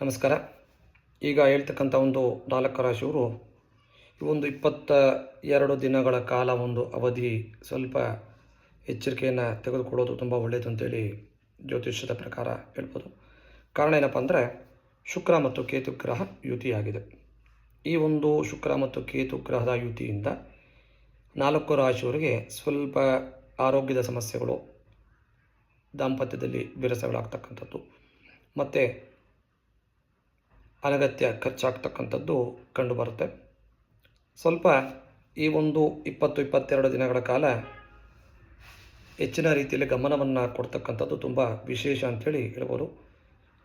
ನಮಸ್ಕಾರ. ಈಗ ಹೇಳ್ತಕ್ಕಂಥ ಒಂದು 4 ರಾಶಿಯವರು ಈ ಒಂದು 22 ದಿನಗಳ ಕಾಲ ಒಂದು ಅವಧಿ ಸ್ವಲ್ಪ ಎಚ್ಚರಿಕೆಯನ್ನು ತೆಗೆದುಕೊಳ್ಳೋದು ತುಂಬ ಒಳ್ಳೆಯದು ಅಂತೇಳಿ ಜ್ಯೋತಿಷ್ಯದ ಪ್ರಕಾರ ಹೇಳ್ಬೋದು. ಕಾರಣ ಏನಪ್ಪ ಅಂದರೆ ಶುಕ್ರ ಮತ್ತು ಕೇತು ಗ್ರಹ ಯುತಿಯಾಗಿದೆ. ಈ ಒಂದು ಶುಕ್ರ ಮತ್ತು ಕೇತು ಗ್ರಹದ ಯುತಿಯಿಂದ 4 ರಾಶಿಯವರಿಗೆ ಸ್ವಲ್ಪ ಆರೋಗ್ಯದ ಸಮಸ್ಯೆಗಳು, ದಾಂಪತ್ಯದಲ್ಲಿ ವಿರಸಗಳಾಗ್ತಕ್ಕಂಥದ್ದು ಮತ್ತು ಅನಗತ್ಯ ಖರ್ಚಾಗ್ತಕ್ಕಂಥದ್ದು ಕಂಡುಬರುತ್ತೆ. ಸ್ವಲ್ಪ ಈ ಒಂದು 22 ದಿನಗಳ ಕಾಲ ಹೆಚ್ಚಿನ ರೀತಿಯಲ್ಲಿ ಗಮನವನ್ನು ಕೊಡ್ತಕ್ಕಂಥದ್ದು ತುಂಬ ವಿಶೇಷ ಅಂಥೇಳಿ ಹೇಳ್ಬೋದು.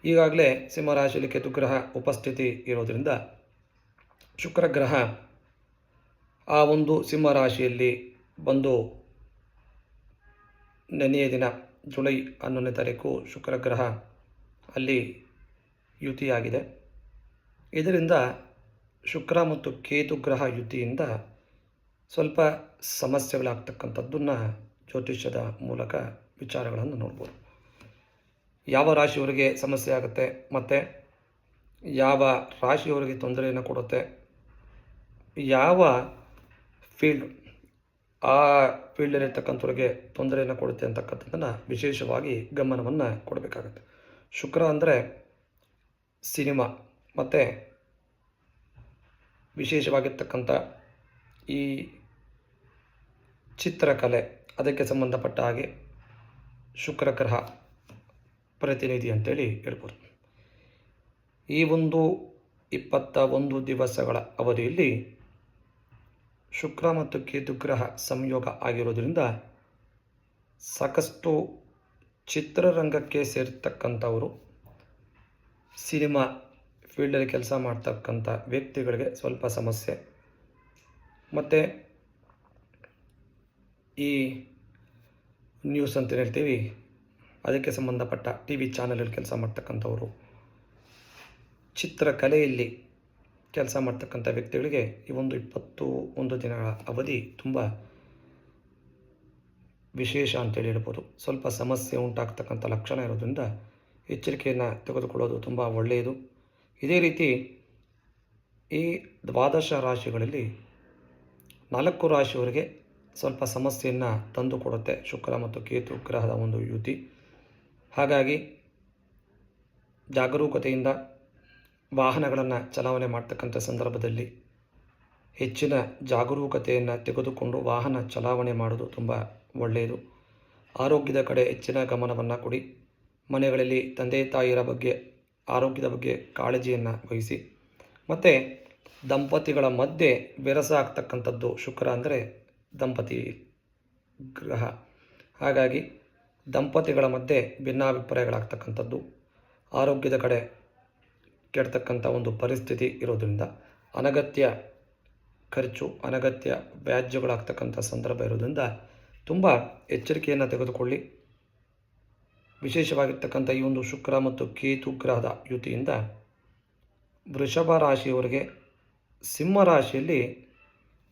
ಈಗಾಗಲೇ ಸಿಂಹರಾಶಿಯಲ್ಲಿ ಕೇತು ಗ್ರಹ ಉಪಸ್ಥಿತಿ ಇರೋದರಿಂದ ಶುಕ್ರ ಗ್ರಹ ಆ ಒಂದು ಸಿಂಹರಾಶಿಯಲ್ಲಿ ಬಂದು ನೆನೆಯ ದಿನ ಜುಲೈ 11ನೇ ತಾರೀಕು ಶುಕ್ರ ಗ್ರಹ ಅಲ್ಲಿ ಯುತಿಯಾಗಿದೆ. ಇದರಿಂದ ಶುಕ್ರ ಮತ್ತು ಕೇತು ಗ್ರಹ ಯುತಿಯಿಂದ ಸ್ವಲ್ಪ ಸಮಸ್ಯೆಗಳಾಗ್ತಕ್ಕಂಥದ್ದನ್ನು ಜ್ಯೋತಿಷ್ಯದ ಮೂಲಕ ವಿಚಾರಗಳನ್ನು ನೋಡ್ಬೋದು. ಯಾವ ರಾಶಿಯವರಿಗೆ ಸಮಸ್ಯೆ ಆಗುತ್ತೆ ಮತ್ತು ಯಾವ ರಾಶಿಯವರಿಗೆ ತೊಂದರೆಯನ್ನು ಕೊಡುತ್ತೆ, ಯಾವ ಫೀಲ್ಡ್ ಆ ಫೀಲ್ಡಲ್ಲಿರ್ತಕ್ಕಂಥವ್ರಿಗೆ ತೊಂದರೆಯನ್ನು ಕೊಡುತ್ತೆ ಅಂತಕ್ಕಂಥದ್ದನ್ನು ವಿಶೇಷವಾಗಿ ಗಮನವನ್ನು ಕೊಡಬೇಕಾಗುತ್ತೆ. ಶುಕ್ರ ಅಂದರೆ ಸಿನಿಮಾ ಮತ್ತು ವಿಶೇಷವಾಗಿರ್ತಕ್ಕಂಥ ಈ ಚಿತ್ರಕಲೆ, ಅದಕ್ಕೆ ಸಂಬಂಧಪಟ್ಟ ಹಾಗೆ ಶುಕ್ರ ಗ್ರಹ ಪ್ರತಿನಿಧಿ ಅಂತೇಳಿ ಹೇಳ್ಬೋದು. ಈ ಒಂದು 21 ದಿವಸಗಳ ಅವಧಿಯಲ್ಲಿ ಶುಕ್ರ ಮತ್ತು ಕೇತು ಗ್ರಹ ಸಂಯೋಗ ಆಗಿರೋದ್ರಿಂದ ಸಾಕಷ್ಟು ಚಿತ್ರರಂಗಕ್ಕೆ ಸೇರ್ತಕ್ಕಂಥವರು, ಸಿನಿಮಾ ಫೀಲ್ಡಲ್ಲಿ ಕೆಲಸ ಮಾಡ್ತಕ್ಕಂಥ ವ್ಯಕ್ತಿಗಳಿಗೆ ಸ್ವಲ್ಪ ಸಮಸ್ಯೆ, ಮತ್ತು ಈ ನ್ಯೂಸ್ ಅಂತ ಹೇಳ್ತೀವಿ ಅದಕ್ಕೆ ಸಂಬಂಧಪಟ್ಟ TV ಚಾನಲಲ್ಲಿ ಕೆಲಸ ಮಾಡ್ತಕ್ಕಂಥವರು, ಚಿತ್ರಕಲೆಯಲ್ಲಿ ಕೆಲಸ ಮಾಡ್ತಕ್ಕಂಥ ವ್ಯಕ್ತಿಗಳಿಗೆ ಈ ಒಂದು 21 ದಿನಗಳ ಅವಧಿ ತುಂಬ ವಿಶೇಷ ಅಂತೇಳಿ ಹೇಳ್ಬೋದು. ಸ್ವಲ್ಪ ಸಮಸ್ಯೆ ಉಂಟಾಗ್ತಕ್ಕಂಥ ಲಕ್ಷಣ ಇರೋದ್ರಿಂದ ಎಚ್ಚರಿಕೆಯನ್ನು ತೆಗೆದುಕೊಳ್ಳೋದು ತುಂಬ ಒಳ್ಳೆಯದು. ಇದೇ ರೀತಿ ಈ 12 ರಾಶಿಗಳಲ್ಲಿ 4 ರಾಶಿಯವರಿಗೆ ಸ್ವಲ್ಪ ಸಮಸ್ಯೆಯನ್ನು ತಂದುಕೊಡುತ್ತೆ ಶುಕ್ರ ಮತ್ತು ಕೇತು ಗ್ರಹದ ಒಂದು ಯುತಿ. ಹಾಗಾಗಿ ಜಾಗರೂಕತೆಯಿಂದ ವಾಹನಗಳನ್ನು ಚಲಾವಣೆ ಮಾಡ್ತಕ್ಕಂಥ ಸಂದರ್ಭದಲ್ಲಿ ಹೆಚ್ಚಿನ ಜಾಗರೂಕತೆಯನ್ನು ತೆಗೆದುಕೊಂಡು ವಾಹನ ಚಲಾವಣೆ ಮಾಡೋದು ತುಂಬ ಒಳ್ಳೆಯದು. ಆರೋಗ್ಯದ ಕಡೆ ಹೆಚ್ಚಿನ ಗಮನವನ್ನು ಕೊಡಿ. ಮನೆಗಳಲ್ಲಿ ತಂದೆ ತಾಯಿಯರ ಬಗ್ಗೆ ಆರೋಗ್ಯದ ಬಗ್ಗೆ ಕಾಳಜಿಯನ್ನು ವಹಿಸಿ. ಮತ್ತು ದಂಪತಿಗಳ ಮಧ್ಯೆ ಬೆರಸ ಆಗ್ತಕ್ಕಂಥದ್ದು, ಶುಕ್ರ ಅಂದರೆ ದಂಪತಿ ಗ್ರಹ, ಹಾಗಾಗಿ ದಂಪತಿಗಳ ಮಧ್ಯೆ ಭಿನ್ನಾಭಿಪ್ರಾಯಗಳಾಗ್ತಕ್ಕಂಥದ್ದು, ಆರೋಗ್ಯದ ಕಡೆ ಕೆಡ್ತಕ್ಕಂಥ ಒಂದು ಪರಿಸ್ಥಿತಿ ಇರೋದರಿಂದ ಅನಗತ್ಯ ಖರ್ಚು, ಅನಗತ್ಯ ವ್ಯಾಜ್ಯಗಳಾಗ್ತಕ್ಕಂಥ ಸಂದರ್ಭ ಇರೋದ್ರಿಂದ ತುಂಬ ಎಚ್ಚರಿಕೆಯನ್ನು ತೆಗೆದುಕೊಳ್ಳಿ. ವಿಶೇಷವಾಗಿರ್ತಕ್ಕಂಥ ಈ ಒಂದು ಶುಕ್ರ ಮತ್ತು ಕೇತು ಗ್ರಹದ ಯುತಿಯಿಂದ ವೃಷಭ ರಾಶಿಯವರಿಗೆ ಸಿಂಹ ರಾಶಿಯಲ್ಲಿ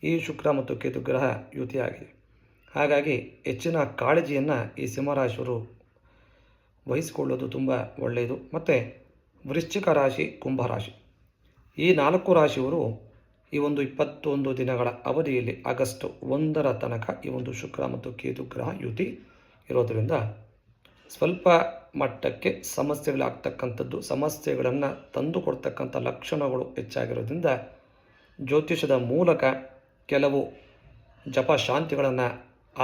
ಈ ಶುಕ್ರ ಮತ್ತು ಕೇತು ಗ್ರಹ ಯುತಿಯಾಗಿದೆ. ಹಾಗಾಗಿ ಹೆಚ್ಚಿನ ಕಾಳಜಿಯನ್ನು ಈ ಸಿಂಹರಾಶಿಯವರು ವಹಿಸಿಕೊಳ್ಳೋದು ತುಂಬ ಒಳ್ಳೆಯದು. ಮತ್ತು ವೃಶ್ಚಿಕ ರಾಶಿ, ಕುಂಭರಾಶಿ ಈ 4 ರಾಶಿಯವರು ಈ ಒಂದು 21 ದಿನಗಳ ಅವಧಿಯಲ್ಲಿ ಆಗಸ್ಟ್ 1ರ ತನಕ ಈ ಒಂದು ಶುಕ್ರ ಮತ್ತು ಕೇತು ಗ್ರಹ ಯುತಿ ಇರೋದರಿಂದ ಸ್ವಲ್ಪ ಮಟ್ಟಕ್ಕೆ ಸಮಸ್ಯೆಗಳಾಗ್ತಕ್ಕಂಥದ್ದು, ಸಮಸ್ಯೆಗಳನ್ನು ತಂದುಕೊಡ್ತಕ್ಕಂಥ ಲಕ್ಷಣಗಳು ಹೆಚ್ಚಾಗಿರೋದ್ರಿಂದ ಜ್ಯೋತಿಷದ ಮೂಲಕ ಕೆಲವು ಜಪ ಶಾಂತಿಗಳನ್ನು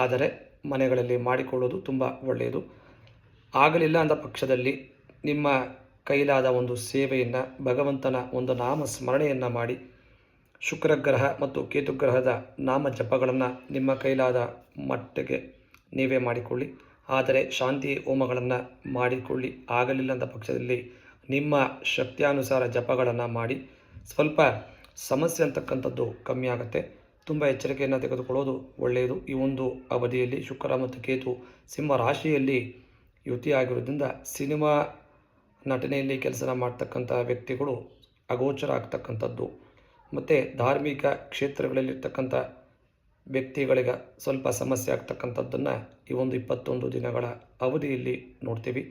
ಆದರೆ ಮನೆಗಳಲ್ಲಿ ಮಾಡಿಕೊಳ್ಳೋದು ತುಂಬ ಒಳ್ಳೆಯದು. ಆಗಲಿಲ್ಲ ಅಂದ ಪಕ್ಷದಲ್ಲಿ ನಿಮ್ಮ ಕೈಲಾದ ಒಂದು ಸೇವೆಯನ್ನು, ಭಗವಂತನ ಒಂದು ನಾಮ ಸ್ಮರಣೆಯನ್ನು ಮಾಡಿ, ಶುಕ್ರಗ್ರಹ ಮತ್ತು ಕೇತುಗ್ರಹದ ನಾಮ ಜಪಗಳನ್ನು ನಿಮ್ಮ ಕೈಲಾದ ಮಟ್ಟಿಗೆ ನೀವೇ ಮಾಡಿಕೊಳ್ಳಿ. ಆದರೆ ಶಾಂತಿ ಹೋಮಗಳನ್ನು ಮಾಡಿಕೊಳ್ಳಿ. ಆಗಲಿಲ್ಲ ಅಂದ ಪಕ್ಷದಲ್ಲಿ ನಿಮ್ಮ ಶಕ್ತಿಯಾನುಸಾರ ಜಪಗಳನ್ನು ಮಾಡಿ ಸ್ವಲ್ಪ ಸಮಸ್ಯೆ ಅಂತಕ್ಕಂಥದ್ದು ಕಮ್ಮಿ ಆಗುತ್ತೆ. ತುಂಬ ಎಚ್ಚರಿಕೆಯನ್ನು ತೆಗೆದುಕೊಳ್ಳೋದು ಒಳ್ಳೆಯದು. ಈ ಒಂದು ಅವಧಿಯಲ್ಲಿ ಶುಕ್ರ ಮತ್ತು ಕೇತು ಸಿಂಹ ರಾಶಿಯಲ್ಲಿ ಯುತಿಯಾಗಿರೋದ್ರಿಂದ ಸಿನಿಮಾ ನಟನೆಯಲ್ಲಿ ಕೆಲಸ ಮಾಡ್ತಕ್ಕಂಥ ವ್ಯಕ್ತಿಗಳು ಅಗೋಚರ ಆಗ್ತಕ್ಕಂಥದ್ದು, ಮತ್ತು ಧಾರ್ಮಿಕ ಕ್ಷೇತ್ರಗಳಲ್ಲಿರ್ತಕ್ಕಂಥ ವ್ಯಕ್ತಿಗಳಿಗೆ ಸ್ವಲ್ಪ ಸಮಸ್ಯೆ ಆಗ್ತಕ್ಕಂಥದ್ದನ್ನು ಈ ಒಂದು 21 ದಿನಗಳ ಅವಧಿಯಲ್ಲಿ ನೋಡ್ತೀವಿ.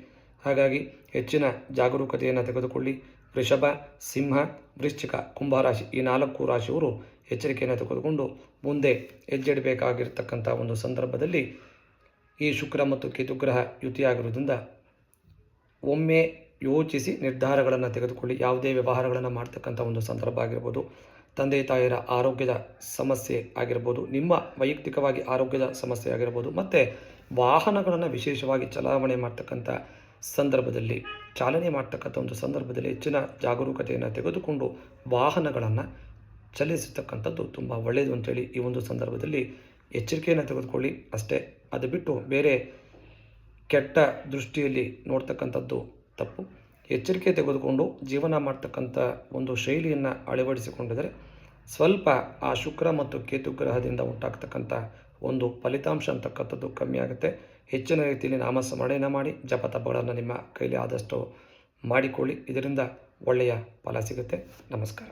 ಹಾಗಾಗಿ ಹೆಚ್ಚಿನ ಜಾಗರೂಕತೆಯನ್ನು ತೆಗೆದುಕೊಳ್ಳಿ. ವೃಷಭ, ಸಿಂಹ, ವೃಶ್ಚಿಕ, ಕುಂಭರಾಶಿ ಈ 4 ರಾಶಿಯವರು ಎಚ್ಚರಿಕೆಯನ್ನು ತೆಗೆದುಕೊಂಡು ಮುಂದೆ ಹೆಜ್ಜೆಡಬೇಕಾಗಿರ್ತಕ್ಕಂಥ ಒಂದು ಸಂದರ್ಭದಲ್ಲಿ ಈ ಶುಕ್ರ ಮತ್ತು ಕೇತುಗ್ರಹ ಯುತಿಯಾಗಿರುವುದರಿಂದ ಒಮ್ಮೆ ಯೋಚಿಸಿ ನಿರ್ಧಾರಗಳನ್ನು ತೆಗೆದುಕೊಳ್ಳಿ. ಯಾವುದೇ ವ್ಯವಹಾರಗಳನ್ನು ಮಾಡ್ತಕ್ಕಂಥ ಒಂದು ಸಂದರ್ಭ ಆಗಿರ್ಬೋದು, ತಂದೆ ತಾಯಿಯರ ಆರೋಗ್ಯದ ಸಮಸ್ಯೆ ಆಗಿರ್ಬೋದು, ನಿಮ್ಮ ವೈಯಕ್ತಿಕವಾಗಿ ಆರೋಗ್ಯದ ಸಮಸ್ಯೆ ಆಗಿರ್ಬೋದು, ಮತ್ತು ವಾಹನಗಳನ್ನು ವಿಶೇಷವಾಗಿ ಚಲಾವಣೆ ಮಾಡ್ತಕ್ಕಂಥ ಸಂದರ್ಭದಲ್ಲಿ ಚಾಲನೆ ಮಾಡ್ತಕ್ಕಂಥ ಒಂದು ಸಂದರ್ಭದಲ್ಲಿ ಹೆಚ್ಚಿನ ಜಾಗರೂಕತೆಯನ್ನು ತೆಗೆದುಕೊಂಡು ವಾಹನಗಳನ್ನು ಚಲಿಸತಕ್ಕಂಥದ್ದು ತುಂಬ ಒಳ್ಳೆಯದು ಅಂತೇಳಿ ಈ ಒಂದು ಸಂದರ್ಭದಲ್ಲಿ ಎಚ್ಚರಿಕೆಯನ್ನು ತೆಗೆದುಕೊಳ್ಳಿ ಅಷ್ಟೇ. ಅದು ಬಿಟ್ಟು ಬೇರೆ ಕೆಟ್ಟ ದೃಷ್ಟಿಯಲ್ಲಿ ನೋಡ್ತಕ್ಕಂಥದ್ದು ತಪ್ಪು. ಎಚ್ಚರಿಕೆ ತೆಗೆದುಕೊಂಡು ಜೀವನ ಮಾಡ್ತಕ್ಕಂಥ ಒಂದು ಶೈಲಿಯನ್ನು ಅಳವಡಿಸಿಕೊಂಡಿದರೆ ಸ್ವಲ್ಪ ಆ ಶುಕ್ರ ಮತ್ತು ಕೇತು ಗ್ರಹದಿಂದ ಉಂಟಾಗ್ತಕ್ಕಂಥ ಒಂದು ಫಲಿತಾಂಶ ಅಂತಕ್ಕಂಥದ್ದು ಕಮ್ಮಿ ಆಗುತ್ತೆ. ಹೆಚ್ಚಿನ ರೀತಿಯಲ್ಲಿ ನಾಮಸ್ಮರಣೆಯನ್ನು ಮಾಡಿ ಜಪತಪಗಳನ್ನು ನಿಮ್ಮ ಕೈಲಿ ಆದಷ್ಟು ಮಾಡಿಕೊಳ್ಳಿ. ಇದರಿಂದ ಒಳ್ಳೆಯ ಫಲ ಸಿಗುತ್ತೆ. ನಮಸ್ಕಾರ.